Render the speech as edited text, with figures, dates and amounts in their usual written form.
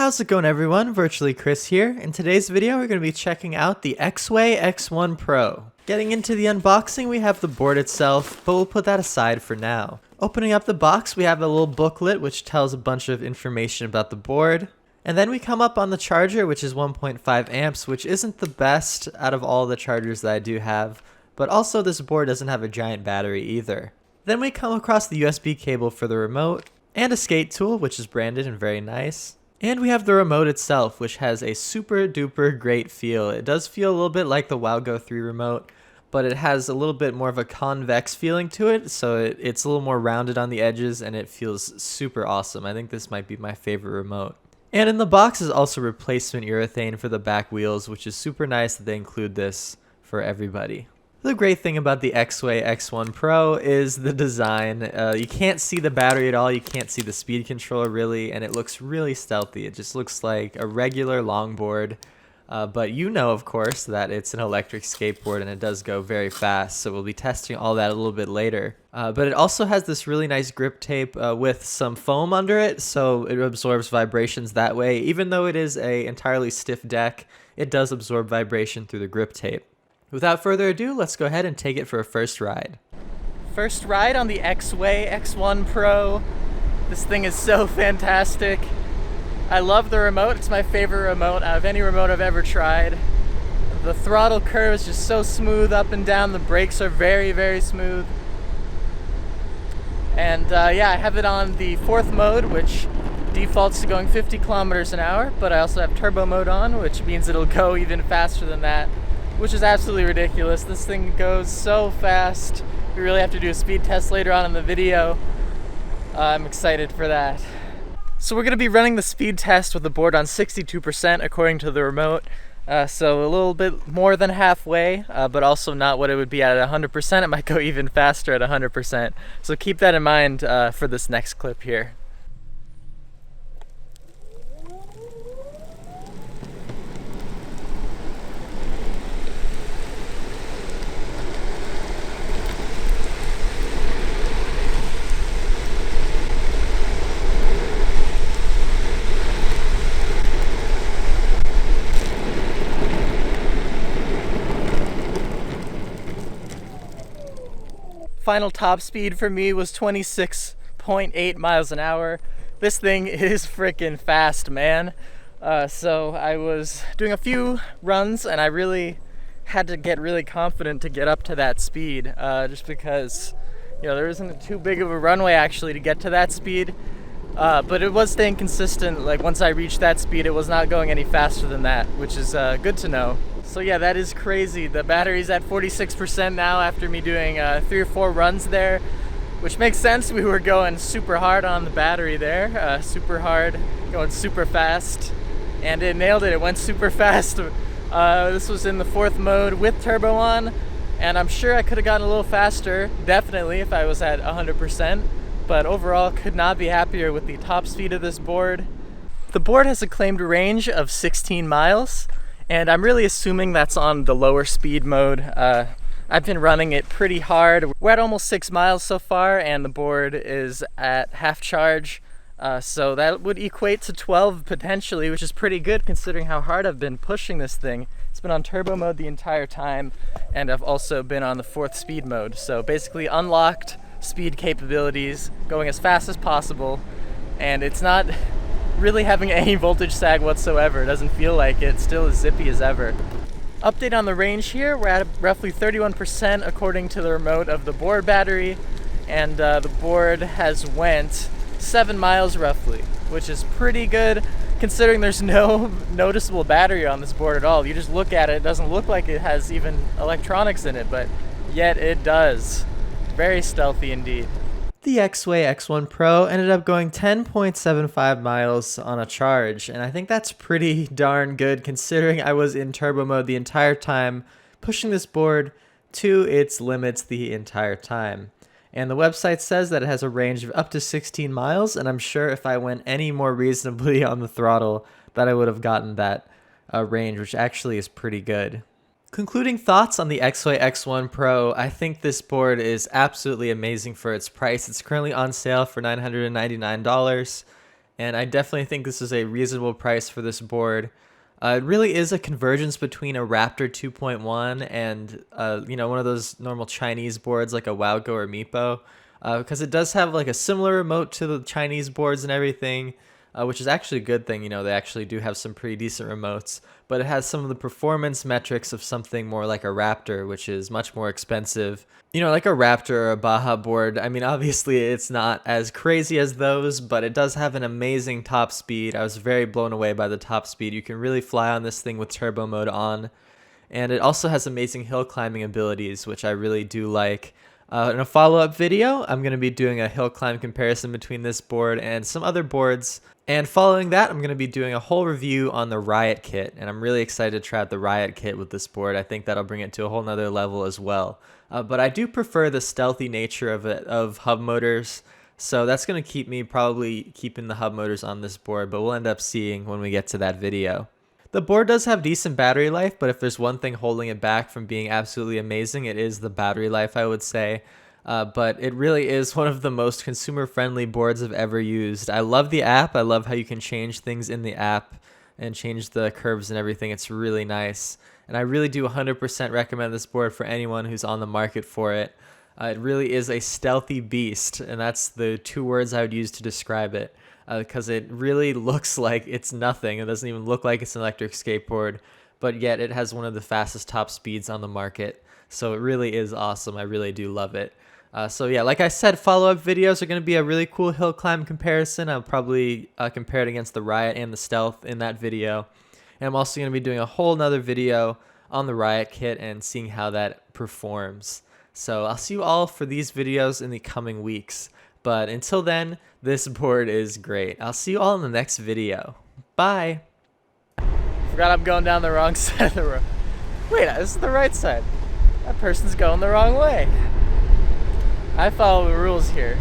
How's it going, everyone? Virtually Chris here. In today's video, we're going to be checking out the Exway X1 Pro. Getting into the unboxing, we have the board itself, but we'll put that aside for now. Opening up the box, we have a little booklet which tells a bunch of information about the board. And then we come up on the charger, which is 1.5 amps, which isn't the best out of all the chargers that I do have, but also this board doesn't have a giant battery either. Then we come across the USB cable for the remote, and a skate tool, which is branded and very nice. And we have the remote itself, which has a super duper great feel. It does feel a little bit like the WOW Go 3 remote, but it has a little bit more of a convex feeling to it, so it's a little more rounded on the edges and it feels super awesome. I think this might be my favorite remote. And in the box is also replacement urethane for the back wheels, which is super nice that they include this for everybody. The great thing about the Exway X1 Pro is the design. You can't see the battery at all, you can't see the speed controller really, and it looks really stealthy. It just looks like a regular longboard, but you know, of course, that it's an electric skateboard and it does go very fast, so we'll be testing all that a little bit later. But it also has this really nice grip tape with some foam under it, so it absorbs vibrations that way. Even though it is an entirely stiff deck, it does absorb vibration through the grip tape. Without further ado, let's go ahead and take it for a first ride. First ride on the Exway X1 Pro. This thing is so fantastic. I love the remote. It's my favorite remote out of any remote I've ever tried. The throttle curve is just so smooth up and down. The brakes are very, very smooth. And yeah, I have it on the 4th mode, which defaults to going 50 kilometers an hour, but I also have turbo mode on, which means it'll go even faster than that, which is absolutely ridiculous. This thing goes so fast. We really have to do a speed test later on in the video. I'm excited for that. So we're going to be running the speed test with the board on 62% according to the remote. So a little bit more than halfway, but also not what it would be at 100%. It might go even faster at 100%. So keep that in mind for this next clip here. Final top speed for me was 26.8 miles an hour. This thing is freaking fast, man. So I was doing a few runs and I really had to get really confident to get up to that speed, just because, you know, there isn't too big of a runway actually to get to that speed. But it was staying consistent. Like once I reached that speed, it was not going any faster than that, which is good to know. So yeah, that is crazy. The battery's at 46% now after me doing 3 or 4 runs there, which makes sense. We were going super hard on the battery there, super hard, going super fast, and it nailed it. It went super fast. This was in the 4th mode with turbo on, and I'm sure I could have gotten a little faster, definitely, if I was at 100%, but overall could not be happier with the top speed of this board. The board has a claimed range of 16 miles. And I'm really assuming that's on the lower speed mode. I've been running it pretty hard. We're at almost 6 miles so far, and the board is at half charge. So that would equate to 12 potentially, which is pretty good considering how hard I've been pushing this thing. It's been on turbo mode the entire time, and I've also been on the 4th speed mode. So basically unlocked speed capabilities, going as fast as possible, and it's not really having any voltage sag whatsoever. It doesn't feel like it. It's still as zippy as ever. Update on the range here, we're at roughly 31% according to the remote of the board battery, and the board has went 7 miles roughly, which is pretty good considering there's no noticeable battery on this board at all. You just look at it, it doesn't look like it has even electronics in it, but yet it does. Very stealthy indeed. The Exway X1 Pro ended up going 10.75 miles on a charge, and I think that's pretty darn good considering I was in turbo mode the entire time, pushing this board to its limits the entire time. And the website says that it has a range of up to 16 miles, and I'm sure if I went any more reasonably on the throttle that I would have gotten that range, which actually is pretty good. Concluding thoughts on the Exway X1 Pro, I think this board is absolutely amazing for its price. It's currently on sale for $999, and I definitely think this is a reasonable price for this board. It really is a convergence between a Raptor 2.1 and one of those normal Chinese boards like a Wowgo or Meepo, because it does have like a similar remote to the Chinese boards and everything, which is actually a good thing. They actually do have some pretty decent remotes, but it has some of the performance metrics of something more like a Raptor, which is much more expensive. Like a Raptor or a Baja board, I mean, obviously it's not as crazy as those, but it does have an amazing top speed. I was very blown away by the top speed. You can really fly on this thing with turbo mode on. And it also has amazing hill climbing abilities, which I really do like. In a follow-up video, I'm going to be doing a hill climb comparison between this board and some other boards. And following that, I'm going to be doing a whole review on the Riot Kit. And I'm really excited to try out the Riot Kit with this board. I think that'll bring it to a whole nother level as well. But I do prefer the stealthy nature of hub motors. So that's going to keep me probably keeping the hub motors on this board. But we'll end up seeing when we get to that video. The board does have decent battery life, but if there's one thing holding it back from being absolutely amazing, it is the battery life, I would say. But it really is one of the most consumer-friendly boards I've ever used. I love the app. I love how you can change things in the app and change the curves and everything. It's really nice. And I really do 100% recommend this board for anyone who's on the market for it. It really is a stealthy beast, and that's the two words I would use to describe it. Because it really looks like it's nothing. It doesn't even look like it's an electric skateboard, but yet it has one of the fastest top speeds on the market. So it really is awesome. I really do love it. So yeah, like I said, follow-up videos are going to be a really cool hill climb comparison. I'll probably compare it against the Riot and the Stealth in that video. And I'm also going to be doing a whole nother video on the Riot Kit and seeing how that performs. So I'll see you all for these videos in the coming weeks. But until then, this board is great. I'll see you all in the next video. Bye! Forgot I'm going down the wrong side of the road. Wait, this is the right side. That person's going the wrong way. I follow the rules here.